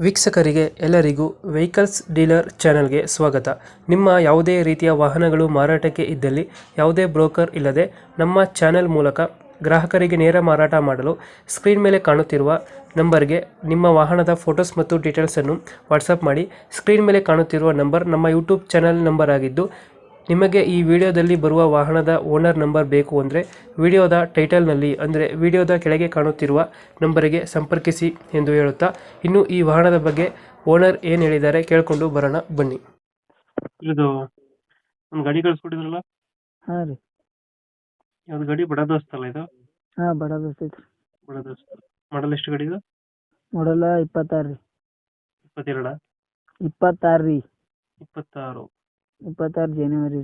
ವೀಕ್ಷಕರಿಗೆ ಎಲ್ಲರಿಗೂ vehicles dealer ಚಾನೆಲ್ಗೆ ಸ್ವಾಗತ. ನಿಮ್ಮ ಯಾವುದೇ ರೀತಿಯ ವಾಹನಗಳು ಮಾರಾಟಕ್ಕೆ ಇದ್ದಲ್ಲಿ ಯಾವುದೇ ಬ್ರೋಕರ್ ಇಲ್ಲದೆ ನಮ್ಮ ಚಾನೆಲ್ ಮೂಲಕ ಗ್ರಾಹಕರಿಗೆ ನೇರ ಮಾರಾಟ ಮಾಡಲು ಸ್ಕ್ರೀನ್ ಮೇಲೆ ಕಾಣುತ್ತಿರುವ ನಂಬರ್ಗೆ ನಿಮ್ಮ ವಾಹನದ ಫೋಟೋಸ್ ಮತ್ತು ಡೀಟೇಲ್ಸನ್ನು ವಾಟ್ಸಪ್ ಮಾಡಿ. ಸ್ಕ್ರೀನ್ ಮೇಲೆ ಕಾಣುತ್ತಿರುವ ನಂಬರ್ ನಮ್ಮ ಯೂಟ್ಯೂಬ್ ಚಾನೆಲ್ ನಂಬರ್ ಆಗಿದ್ದು, ನಿಮಗೆ ಈ ವಿಡಿಯೋದಲ್ಲಿ ಬರುವ ವಾಹನದ ಓನರ್ ನಂಬರ್ ಬೇಕು ಅಂದರೆ ವಿಡಿಯೋದ ಟೈಟಲ್ನಲ್ಲಿ ಅಂದರೆ ವಿಡಿಯೋದ ಕೆಳಗೆ ಕಾಣುತ್ತಿರುವ ನಂಬರಿಗೆ ಸಂಪರ್ಕಿಸಿ ಎಂದು ಹೇಳುತ್ತಾ, ಇನ್ನು ಈ ವಾಹನದ ಬಗ್ಗೆ ಓನರ್ ಏನು ಹೇಳಿದ್ದಾರೆ ಕೇಳಿಕೊಂಡು ಬರೋಣ ಬನ್ನಿ. ಇದು ಒಂದು ಗಾಡಿ ಕಳಿಸ್ಕೊಟ್ಟಿದ್ರಲ್ಲ, ಹಾಂ ರೀ. ಯಾವ್ದು ಗಾಡಿ? ಬಡ ದೋಸ್ತ್ ಅಲ್ಲ ಇದು? ಹಾಂ, ಬಡ ದೋಸ್ತ್ ಐತ್ರಿ. ಬಡ ದೋಸ್ತ್. ಮಾಡಲ್ ಎಷ್ಟು ಗಾಡಿ ಇದು? ಮಾಡಲ್ಲ 26 ರೀ. 22? 26 ರೀ. 26. 26 ಜನವರಿ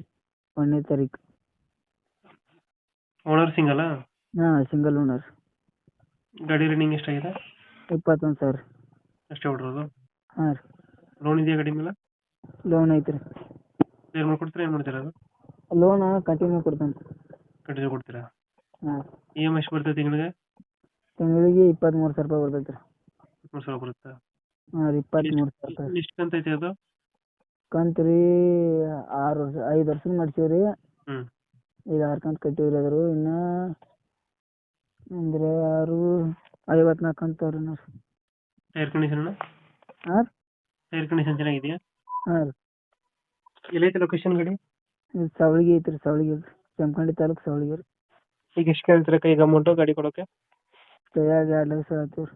1ನೇ ತಾರೀಕು. ಓನರ್ ಸಿಂಗಲ್ಲ? ಹಾಂ, ಸಿಂಗಲ್ ಓನರ್. ಗಾಡಿ ರನ್ನಿಂಗ್ ಎಷ್ಟಾಗಿದೆ? 21,000. ಅಷ್ಟೇ ಹೊಡ್ರೋದು? ಹಾಂ ರೀ. ಲೋನ್ ಇದೆಯಾ ಗಾಡಿ ಮೇಲೆ? ಲೋನ್ ಐತ್ರಿ. ಕ್ಲಿಯರ್ ಮಾಡ್ಕೊಡ್ತೀರಾ, ಏನು ಮಾಡ್ತೀರಾ ಅದು? ಲೋನ್ ಕಂಟಿನ್ಯೂ ಕೊಡ್ತಾನೆ. ಕಂಟಿನ್ಯೂ ಕೊಡ್ತೀರಾ? ಹಾಂ. ಇ ಎಮ್ ಐ ಎಷ್ಟು ಬರ್ತದೆ ತಿಂಗಳಿಗೆ? ತಿಂಗಳಿಗೆ 23,000 ರೂಪಾಯಿ ಬರ್ತೈತೆ ರೀ. 23,000 ಬರುತ್ತಾ? ಹಾಂ ರೀ, 23,000 ರೂಪಾಯಿ. ಎಷ್ಟು ಕಂತು ಐತೆ ಅದು? ಕಂತು ರೀ 5 ವರ್ಷದ ಮಾಡ್ಸೀವಿ ರೀ. ಹ್ಞೂ. ಈಗ 6 ಕಂತು ಕಟ್ಟಿವ್ರಿ. ಅದರು ಇನ್ನು ಅಂದರೆ 54 ಕಂತು ಅವ್ರಿ. Tyre condition? ಹಾಂ. ಟೈರ್ ಕಂಡೀಷನ್ ಚೆನ್ನಾಗಿದೆಯಾ? ಹಾಂ ರೀ. ಎಲ್ಲೈತೆ ಲೊಕೇಶನ್ ಗಾಡಿ? ಇದು ಸವಳಗಿ ಐತ್ರಿ. ಸವಳಗಿ ಜಮಖಂಡಿ ತಾಲೂಕು ಸವಳಗಿ ರೀ. ಈಗ ಎಷ್ಟು ಕೇಳ್ತೀರಾ ಕೈಗೆ ಅಮೌಂಟು ಗಾಡಿ ಕೊಡೋಕ್ಕೆ? ಕೈಯಾಗ 2 ಲಕ್ಷ ಹೇಳ್ತೀವಿ ರೀ.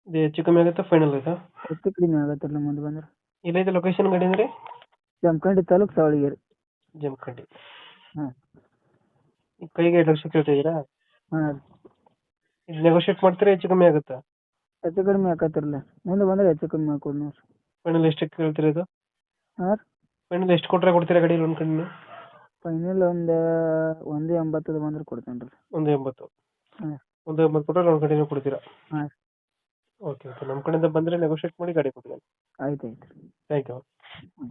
ಇದು ಹೆಚ್ಚು ಕಮ್ಮಿ ಆಗುತ್ತಾ, ಫೈನಲ್ ಆಯ್ತಾ? ಹೆಚ್ಚು ಕಡಿಮೆ ಆಗತ್ತೆ ರೀ ಮುಂದೆ ಬಂದ್ರೆ. ಎಲ್ಲೈತೆ ಲೊಕೇಶನ್ ಗಾಡಿ ಅಂದರೆ? ಜಮಖಂಡಿ ತಾಲೂಕು ಸವಳಗಿ ರೀ. ಜಮಖಂಡಿ. ಹಾಂ. ಈಗ ಕೈಗೆ 2 ಲಕ್ಷ ಕೇಳ್ತಿದ್ದೀರಾ? ಹಾಂ ರೀ. ಇದು ನೆಗೋಷಿಯೇಟ್ ಮಾಡ್ತೀರಾ, ಹೆಚ್ಚು ಕಮ್ಮಿ ಆಗುತ್ತಾ? ಹೆಚ್ಚು ಕಡಿಮೆ ಆಕತ್ತಿರಲ್ಲ, ಮುಂದೆ ಬಂದ್ರೆ ಹೆಚ್ಚು ಕಡಿಮೆ ಹಾಕೊಡಿ ನೋಡ್ರಿ. ಫೈನಲ್ ಎಷ್ಟಕ್ಕೆ ಕೇಳ್ತೀರಾ ಇದು? ಹಾಂ ರೀ. ಫೈನಲ್ ಎಷ್ಟು ಕೊಟ್ಟರೆ ಕೊಡ್ತೀರಾ ಗಾಡಿ ಲೋನ್ ಕಡಿಮೆ? ಫೈನಲ್ ಒಂದು 1.80 ಬಂದ್ರೆ ಕೊಡ್ತೇನೆ ರೀ. 1.80? ಹಾಂ. 1.80 ಕೊಟ್ಟರೆ ಲೋನ್ ಕಡಿಮೆ ಕೊಡ್ತೀರಾ? ಹಾಂ. ಓಕೆ ಓಕೆ, ನಮ್ಮ ಕಡೆಯಿಂದ ಬಂದರೆ ನೆಗೋಷಿಯೇಟ್ ಮಾಡಿ ಗಾಡಿ ಕೊಡ್ತೀನಿ. ಆಯ್ತು ಆಯ್ತು. Thank you. ಹ್ಞೂ.